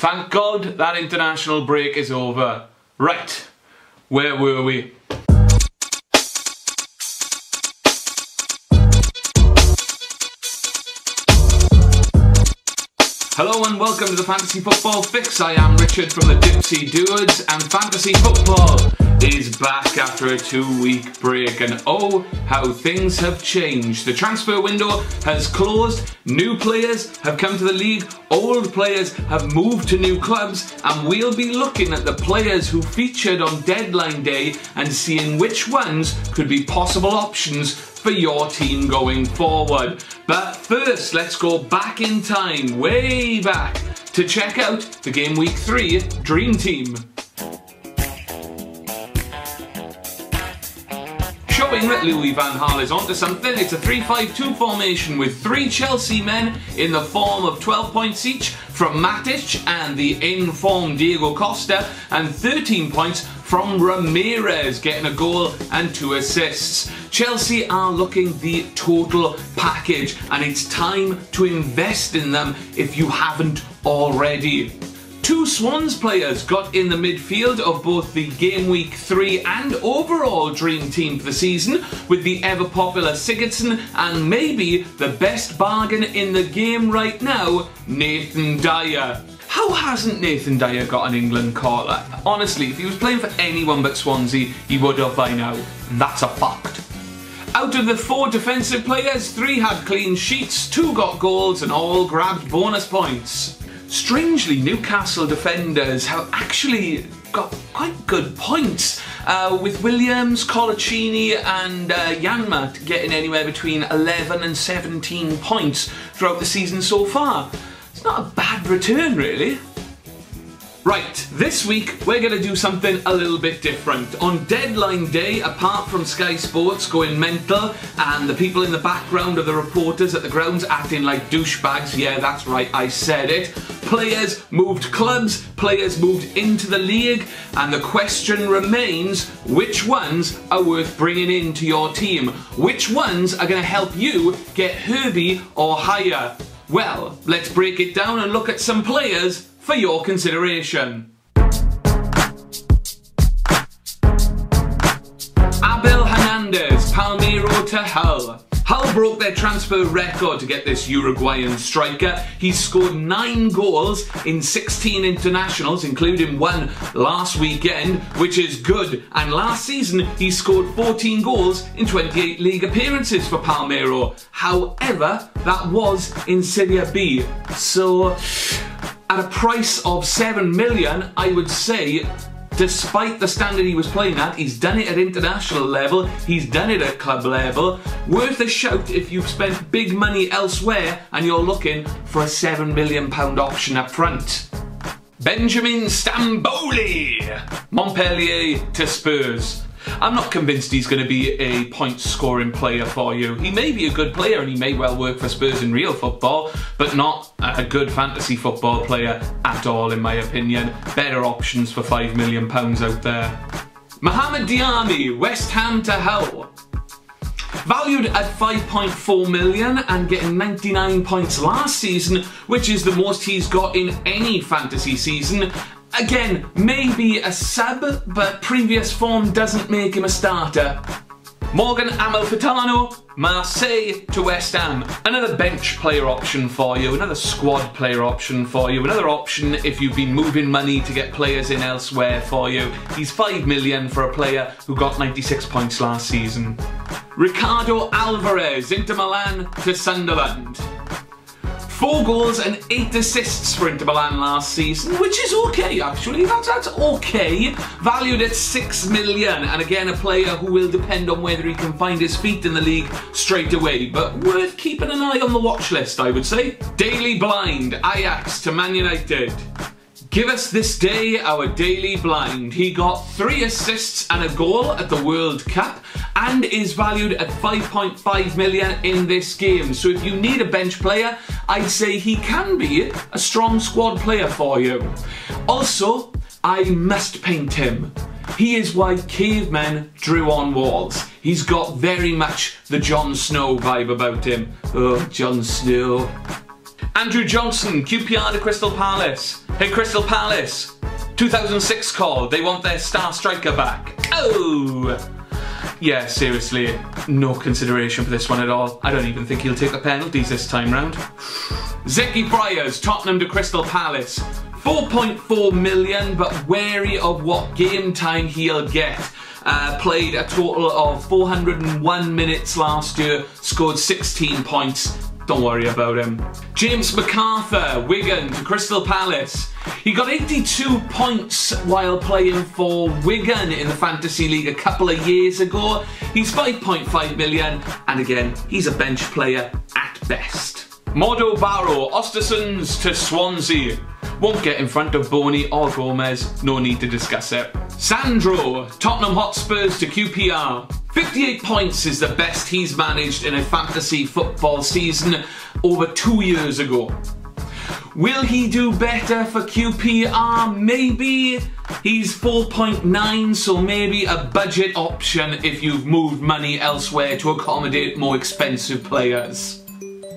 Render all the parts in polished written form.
Thank God that international break is over. Right, where were we? Hello and welcome to the Fantasy Football Fix. I am Richard from the Dipsy Dudes, and Fantasy Football is back after a 2-week break, and oh, how things have changed. The transfer window has closed, new players have come to the league, old players have moved to new clubs, and we'll be looking at the players who featured on deadline day and seeing which ones could be possible options for your team going forward. But first, let's go back in time, way back, to check out the Game Week 3 Dream Team. Showing that Louis van Gaal is onto something, it's a 3-5-2 formation with 3 Chelsea men in the form of 12 points each from Matic and the in-form Diego Costa, and 13 points from Ramirez, getting a goal and 2 assists. Chelsea are looking the total package, and it's time to invest in them if you haven't already. 2 Swans players got in the midfield of both the Game Week 3 and overall Dream Team for the season, with the ever-popular Sigurdsson and maybe the best bargain in the game right now, Nathan Dyer. How hasn't Nathan Dyer got an England collar? Honestly, if he was playing for anyone but Swansea, he would have by now. That's a fact. Out of the 4 defensive players, 3 had clean sheets, 2 got goals, and all grabbed bonus points. Strangely, Newcastle defenders have actually got quite good points, with Williams, Colaccini and Janmaat getting anywhere between 11 and 17 points throughout the season so far. It's not a bad return, really. Right, this week we're going to do something a little bit different. On deadline day, apart from Sky Sports going mental and the people in the background of the reporters at the grounds acting like douchebags, yeah, that's right, I said it, players moved clubs, players moved into the league, and the question remains, which ones are worth bringing into your team? Which ones are going to help you get Herbie or higher? Well, let's break it down and look at some players for your consideration. Abel Hernandez, Palmeiro to Hull. Hull broke their transfer record to get this Uruguayan striker. He's scored 9 goals in 16 internationals, including 1 last weekend, which is good. And last season, he scored 14 goals in 28 league appearances for Palmeiro. However, that was in Serie B. So, at a price of 7 million, I would say, despite the standard he was playing at, he's done it at international level, he's done it at club level. Worth a shout if you've spent big money elsewhere and you're looking for a £7 million option up front. Benjamin Stamboli, Montpellier to Spurs. I'm not convinced he's going to be a point-scoring player for you. He may be a good player and he may well work for Spurs in real football, but not a good fantasy football player at all, in my opinion. Better options for £5 million out there. Mohamed Diame, West Ham to Hull. Valued at 5.4 million and getting 99 points last season, which is the most he's got in any fantasy season. Again, maybe a sub, but previous form doesn't make him a starter. Morgan Amalfitano, Marseille to West Ham. Another bench player option for you, another squad player option for you, another option if you've been moving money to get players in elsewhere for you. He's 5 million for a player who got 96 points last season. Ricardo Alvarez, Inter Milan to Sunderland. 4 goals and 8 assists for Inter Milan last season, which is okay actually, that's okay. Valued at 6 million, and again a player who will depend on whether he can find his feet in the league straight away, but worth keeping an eye on the watch list, I would say. Daily Blind, Ajax to Man United. Give us this day our Daily Blind. He got 3 assists and a goal at the World Cup and is valued at 5.5 million in this game. So if you need a bench player, I'd say he can be a strong squad player for you. Also, I must paint him. He is why cavemen drew on walls. He's got very much the Jon Snow vibe about him. Oh, Jon Snow. Andrew Johnson, QPR to Crystal Palace. Hey, Crystal Palace, 2006 call, they want their star striker back. Oh! Yeah, seriously, no consideration for this one at all. I don't even think he'll take the penalties this time round. Zeki Friars, Tottenham to Crystal Palace. 4.4 million, but wary of what game time he'll get. Played a total of 401 minutes last year, scored 16 points. Don't worry about him. James MacArthur, Wigan to Crystal Palace. He got 82 points while playing for Wigan in the Fantasy League a couple of years ago. He's 5.5 million, and again, he's a bench player at best. Modo Barrow, Östersunds to Swansea. Won't get in front of Boney or Gomez, no need to discuss it. Sandro, Tottenham Hotspurs to QPR. 58 points is the best he's managed in a fantasy football season over 2 years ago. Will he do better for QPR? Maybe. He's 4.9, so maybe a budget option if you've moved money elsewhere to accommodate more expensive players.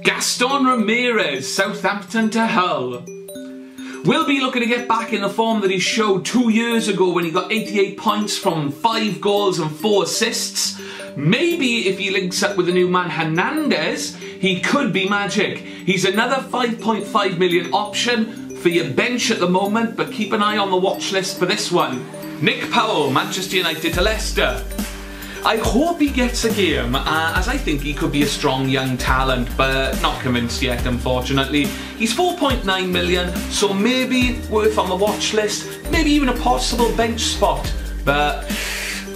Gaston Ramirez, Southampton to Hull. Will be looking to get back in the form that he showed 2 years ago when he got 88 points from 5 goals and 4 assists. Maybe if he links up with the new man Hernandez, he could be magic. He's another 5.5 million option for your bench at the moment, but keep an eye on the watch list for this one. Nick Powell, Manchester United to Leicester. I hope he gets a game, as I think he could be a strong young talent, but not convinced yet, unfortunately. He's 4.9 million, so maybe worth on the watch list, maybe even a possible bench spot, but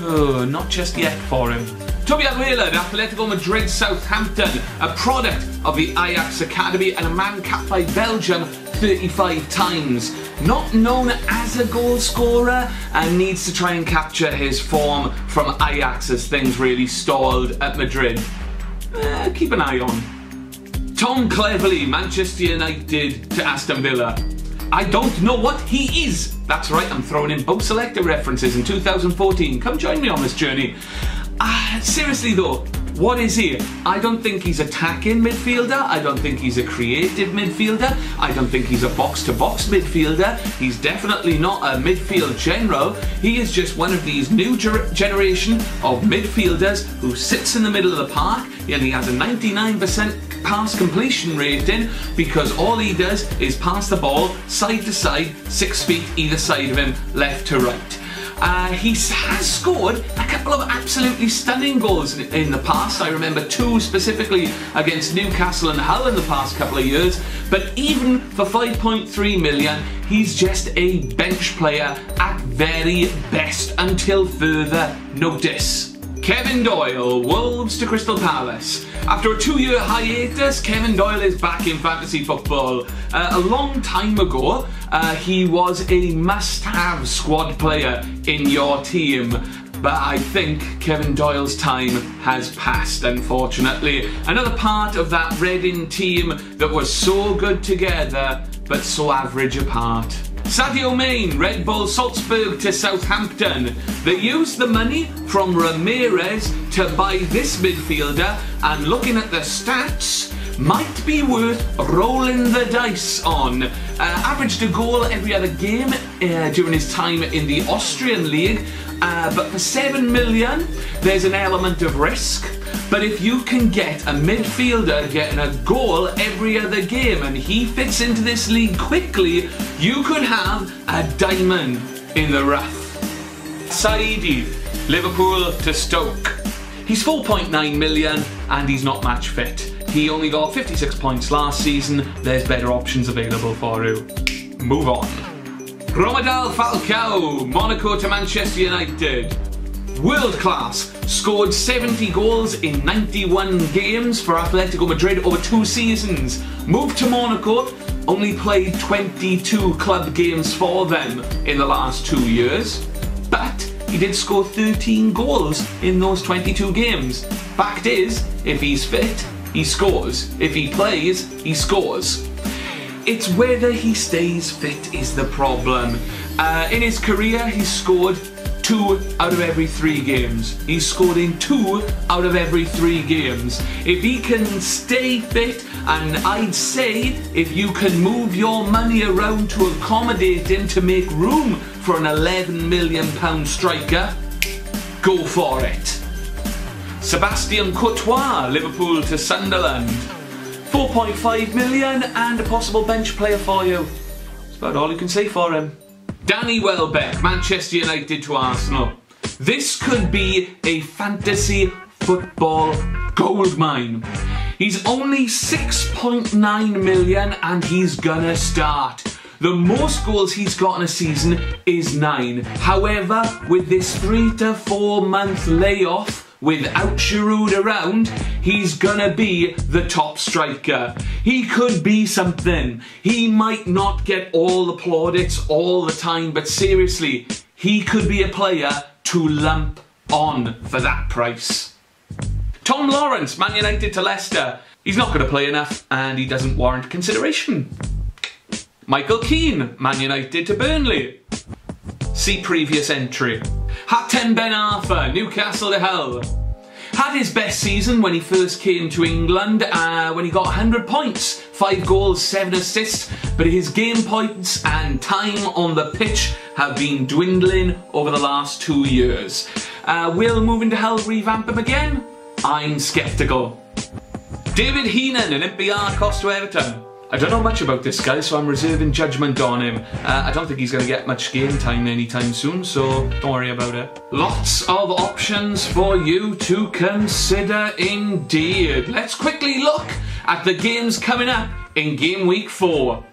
not just yet for him. Toby Alderweireld, Atletico Madrid Southampton, a product of the Ajax Academy and a man capped by Belgium 35 times. Not known as a goal scorer and needs to try and capture his form from Ajax as things really stalled at Madrid. Keep an eye on. Tom Cleverley, Manchester United to Aston Villa. I don't know what he is. That's right, I'm throwing in both selector references in 2014. Come join me on this journey. Seriously though, what is he? I don't think he's attacking midfielder. I don't think he's a creative midfielder. I don't think he's a box-to-box midfielder. He's definitely not a midfield general. He is just one of these new generation of midfielders who sits in the middle of the park, and he has a 99% pass completion rating because all he does is pass the ball side to side, 6 feet either side of him, left to right. He has scored a couple of absolutely stunning goals in the past. I remember 2 specifically against Newcastle and Hull in the past couple of years. But even for 5.3 million, he's just a bench player at very best until further notice. Kevin Doyle, Wolves to Crystal Palace. After a 2-year hiatus, Kevin Doyle is back in fantasy football. A long time ago, he was a must-have squad player in your team. But I think Kevin Doyle's time has passed, unfortunately. Another part of that Reading team that was so good together, but so average apart. Sadio Mane, Red Bull Salzburg to Southampton. They used the money from Ramirez to buy this midfielder, and looking at the stats, might be worth rolling the dice on. Averaged a goal every other game during his time in the Austrian League, but for 7 million, there's an element of risk. But if you can get a midfielder getting a goal every other game and he fits into this league quickly, you could have a diamond in the rough. Saidi, Liverpool to Stoke. He's 4.9 million and he's not match fit. He only got 56 points last season. There's better options available for you. Move on. Romelu Falcao, Monaco to Manchester United. World class, scored 70 goals in 91 games for Atletico Madrid over 2 seasons. Moved to Monaco, only played 22 club games for them in the last 2 years. But he did score 13 goals in those 22 games. Fact is, if he's fit, he scores. If he plays, he scores. It's whether he stays fit is the problem. In his career, he's scored 2 out of every 3 games. He's scored in 2 out of every 3 games. If he can stay fit and I'd say if you can move your money around to accommodate him to make room for an £11 million striker, go for it. Sebastian Courtois, Liverpool to Sunderland. 4.5 million and a possible bench player for you. That's about all you can say for him. Danny Welbeck, Manchester United to Arsenal. This could be a fantasy football goldmine. He's only 6.9 million and he's gonna start. The most goals he's got in a season is 9. However, with this 3 to 4 month layoff, without Giroud around, he's gonna be the top striker. He could be something. He might not get all the plaudits all the time, but seriously, he could be a player to lump on for that price. Tom Lawrence, Man United to Leicester. He's not going to play enough and he doesn't warrant consideration. Michael Keane, Man United to Burnley. See previous entry. Hatem Ben Arfa, Newcastle to Hull. Had his best season when he first came to England, when he got 100 points, 5 goals, 7 assists, but his game points and time on the pitch have been dwindling over the last 2 years. Will moving to Hull revamp him again? I'm sceptical. David Heenan, Olympiacos to Everton. I don't know much about this guy, so I'm reserving judgment on him. I don't think he's going to get much game time anytime soon, so don't worry about it. Lots of options for you to consider indeed. Let's quickly look at the games coming up in game week 4.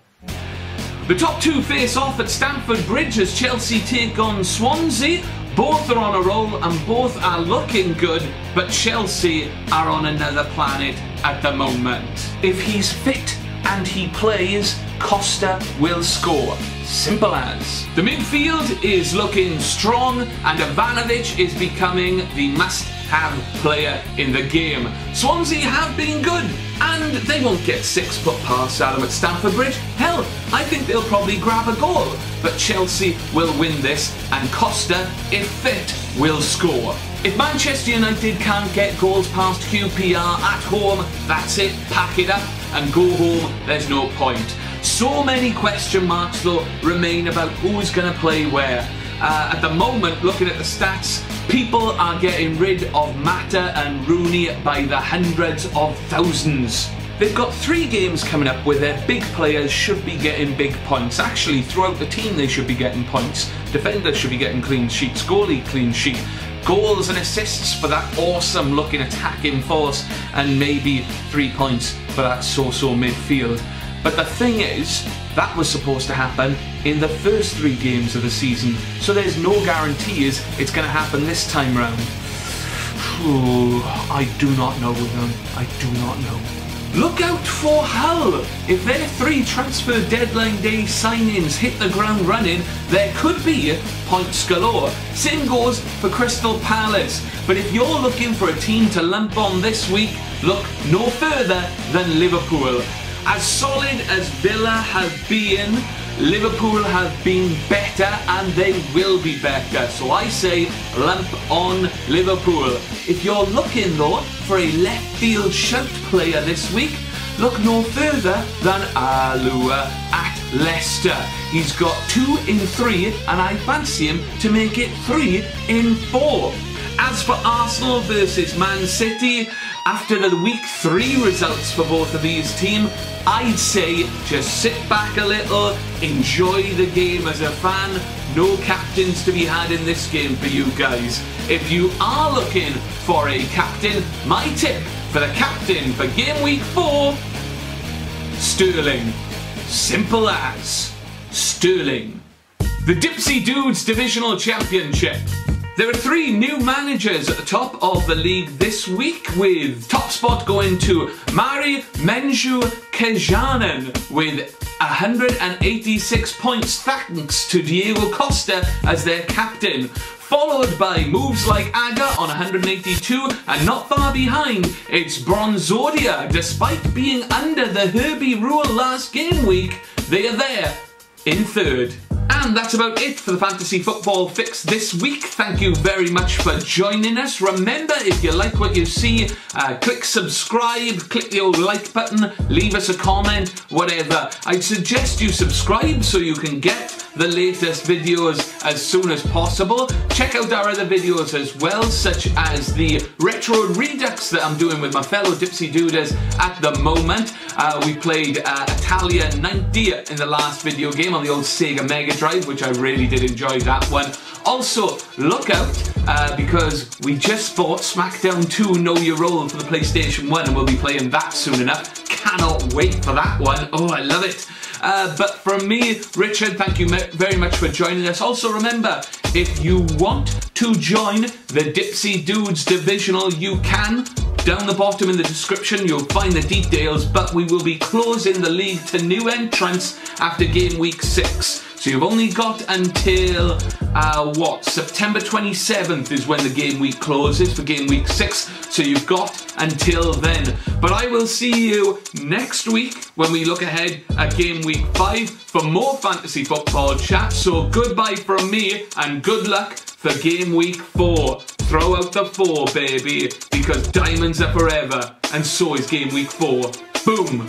The top 2 face off at Stamford Bridge as Chelsea take on Swansea. Both are on a roll and both are looking good, but Chelsea are on another planet at the moment. If he's fit and he plays, Costa will score. Simple as. The midfield is looking strong and Ivanovic is becoming the must-have player in the game. Swansea have been good and they won't get 6 foot past Adam at Stamford Bridge. Hell, I think they'll probably grab a goal. But Chelsea will win this and Costa, if fit, will score. If Manchester United can't get goals past QPR at home, that's it, pack it up and go home, there's no point. So many question marks though remain about who's going to play where. At the moment, looking at the stats, people are getting rid of Mata and Rooney by the hundreds of thousands. They've got 3 games coming up where their big players should be getting big points. Actually, throughout the team they should be getting points. Defenders should be getting clean sheets, goalie clean sheet. Goals and assists for that awesome looking attacking force, and maybe 3 points for that so-so midfield. But the thing is, that was supposed to happen in the first 3 games of the season, so there's no guarantees it's going to happen this time round. I do not know them. I do not know. Look out for Hull. If their 3 transfer deadline day signings hit the ground running, there could be points galore. Same goes for Crystal Palace. But if you're looking for a team to lump on this week, look no further than Liverpool. As solid as Villa have been, Liverpool have been better and they will be better. So I say lump on Liverpool. If you're looking though for a left field shout player this week, look no further than Alua at Leicester. He's got 2 in 3 and I fancy him to make it 3 in 4. As for Arsenal versus Man City, after the week 3 results for both of these teams, I'd say just sit back a little, enjoy the game as a fan. No captains to be had in this game for you guys. If you are looking for a captain, my tip for the captain for game week 4, Sterling. Simple as Sterling. The Dipsy Dudes Divisional Championship. There are 3 new managers at the top of the league this week, with top spot going to Mari Menju Kejanen with 186 points thanks to Diego Costa as their captain, followed by moves like Aga on 182, and not far behind it's Bronzodia. Despite being under the Herbie rule last game week, they are there in 3rd. And that's about it for the Fantasy Football Fix this week. Thank you very much for joining us. Remember, if you like what you see, click subscribe, click the old like button, leave us a comment, whatever. I'd suggest you subscribe so you can get the latest videos as soon as possible. Check out our other videos as well, such as the Retro Redux that I'm doing with my fellow Dipsy Duders at the moment. We played Italia 90 in the last video game on the old Sega Mega Drive, which I really did enjoy that one. Also, look out, because we just bought SmackDown 2 Know Your Role for the PlayStation 1, and we'll be playing that soon enough. Cannot wait for that one. Oh, I love it. But from me, Richard, thank you very much for joining us. Also remember, if you want to join the Dipsy Dudes Divisional, you can. Down the bottom in the description, you'll find the details, but we will be closing the league to new entrants after game week 6. So you've only got until, September 27th is when the game week closes for game week 6. So you've got until then. But I will see you next week when we look ahead at game week 5 for more fantasy football chat. So goodbye from me and good luck for game week 4. Throw out the 4, baby, because diamonds are forever, and so is game week 4. Boom!